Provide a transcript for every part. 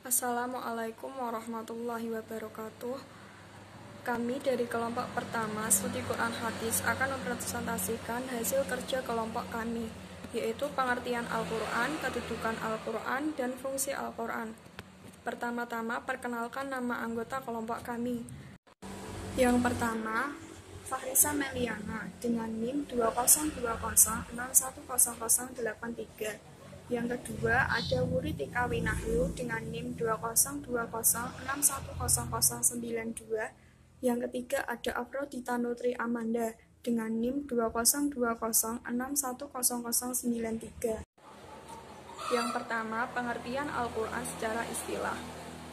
Assalamualaikum warahmatullahi wabarakatuh. Kami dari kelompok pertama Studi Quran Hadis akan mempresentasikan hasil kerja kelompok kami, yaitu pengertian Al-Quran, kedudukan Al-Quran, dan fungsi Al-Quran. Pertama-tama perkenalkan nama anggota kelompok kami. Yang pertama, Fahrisa Meliana dengan NIM 2020610083. Yang kedua, ada Wuri Tika Winahyu dengan NIM 2020610092. Yang ketiga, ada Afrodita Nutri Amanda dengan NIM 2020610093. Yang pertama, pengertian Al-Quran secara istilah.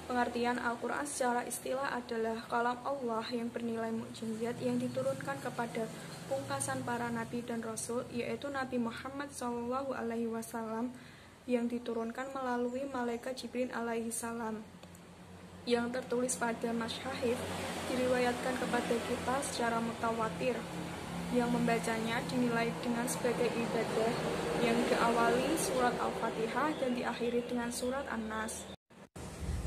Pengertian Al-Quran secara istilah adalah kalam Allah yang bernilai mukjizat yang diturunkan kepada pungkasan para nabi dan rasul, yaitu Nabi Muhammad SAW, yang diturunkan melalui malaikat Jibril alaihi salam, yang tertulis pada masyahif, diriwayatkan kepada kita secara mutawatir, yang membacanya dinilai dengan sebagai ibadah, yang diawali surat Al-Fatihah dan diakhiri dengan surat An-Nas.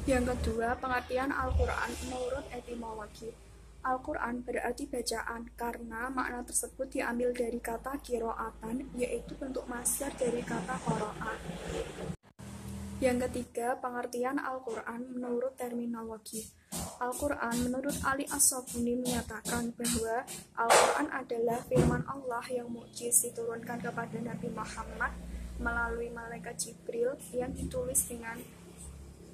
Yang kedua, pengertian Al-Quran menurut etimologi. Al-Quran berarti bacaan, karena makna tersebut diambil dari kata qiraatan, yaitu bentuk masdar dari kata qara'a. Yang ketiga, pengertian Al-Quran menurut terminologi. Al-Quran menurut Ali As-Sabuni menyatakan bahwa Al-Quran adalah firman Allah yang mukjiz diturunkan kepada Nabi Muhammad melalui malaikat Jibril, yang ditulis dengan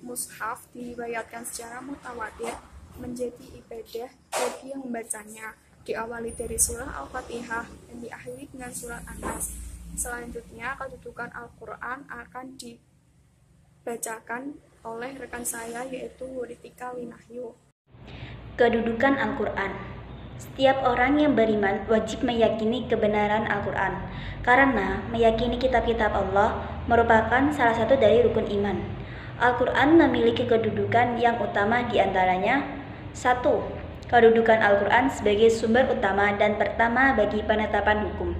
mushaf, diriwayatkan secara mutawatir, menjadi ibadah bagi yang membacanya, diawali dari surah Al-Fatihah dan diakhiri dengan surat An-Nas. Selanjutnya, kedudukan Al-Quran akan dibacakan oleh rekan saya, yaitu Wuri Tika Winahyu. Kedudukan Al-Quran. Setiap orang yang beriman wajib meyakini kebenaran Al-Quran, karena meyakini kitab-kitab Allah merupakan salah satu dari rukun iman. Al-Quran memiliki kedudukan yang utama diantaranya: 1. Kedudukan Al-Quran sebagai sumber utama dan pertama bagi penetapan hukum.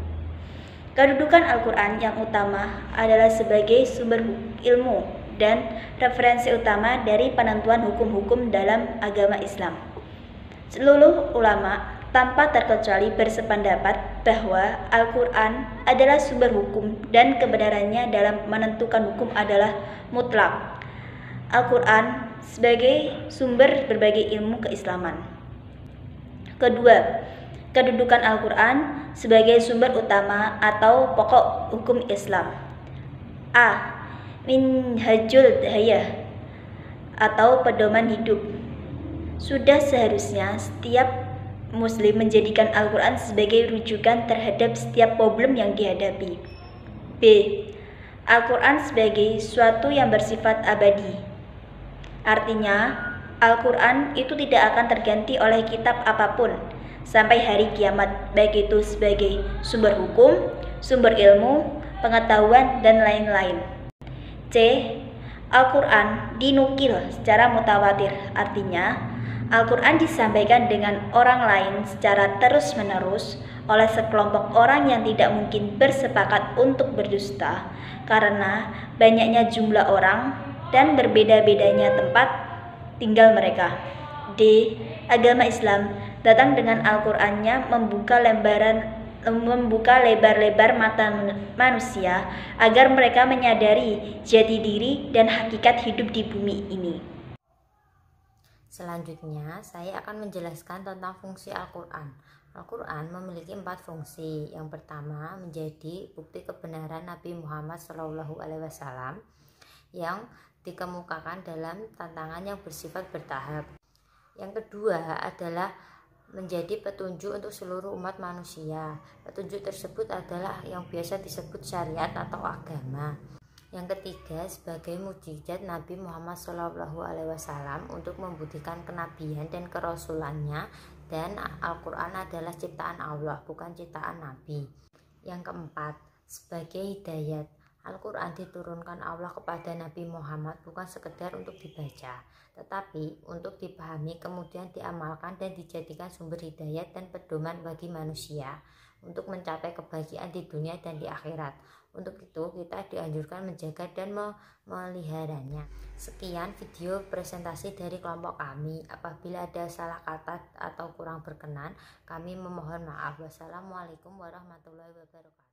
Kedudukan Al-Quran yang utama adalah sebagai sumber ilmu dan referensi utama dari penentuan hukum-hukum dalam agama Islam. Seluruh ulama tanpa terkecuali bersependapat bahwa Al-Quran adalah sumber hukum dan kebenarannya dalam menentukan hukum adalah mutlak. Al-Quran sebagai sumber berbagai ilmu keislaman. Kedua, kedudukan Al-Quran sebagai sumber utama atau pokok hukum Islam. A. Minhajul Hayah atau pedoman hidup. Sudah seharusnya setiap muslim menjadikan Al-Quran sebagai rujukan terhadap setiap problem yang dihadapi. B. Al-Quran sebagai suatu yang bersifat abadi. Artinya, Al-Quran itu tidak akan terganti oleh kitab apapun sampai hari kiamat, baik itu sebagai sumber hukum, sumber ilmu, pengetahuan, dan lain-lain. C. Al-Quran dinukil secara mutawatir, artinya Al-Quran disampaikan dengan orang lain secara terus-menerus oleh sekelompok orang yang tidak mungkin bersepakat untuk berdusta, karena banyaknya jumlah orang dan berbeda-bedanya tempat tinggal mereka. D. Agama Islam datang dengan Al-Qur'annya membuka lebar-lebar mata manusia agar mereka menyadari jati diri dan hakikat hidup di bumi ini. Selanjutnya, saya akan menjelaskan tentang fungsi Al-Quran. Al-Quran memiliki 4 fungsi. Yang pertama, menjadi bukti kebenaran Nabi Muhammad SAW yang dikemukakan dalam tantangan yang bersifat bertahap. Yang kedua adalah menjadi petunjuk untuk seluruh umat manusia. Petunjuk tersebut adalah yang biasa disebut syariat atau agama. Yang ketiga, sebagai mukjizat Nabi Muhammad SAW untuk membuktikan kenabian dan kerasulannya, dan Al-Quran adalah ciptaan Allah, bukan ciptaan Nabi. Yang keempat, sebagai hidayat. Al-Quran diturunkan Allah kepada Nabi Muhammad bukan sekedar untuk dibaca, tetapi untuk dipahami, kemudian diamalkan dan dijadikan sumber hidayat dan pedoman bagi manusia untuk mencapai kebahagiaan di dunia dan di akhirat. Untuk itu kita dianjurkan menjaga dan memeliharanya. Sekian video presentasi dari kelompok kami. Apabila ada salah kata atau kurang berkenan, kami memohon maaf. Wassalamualaikum warahmatullahi wabarakatuh.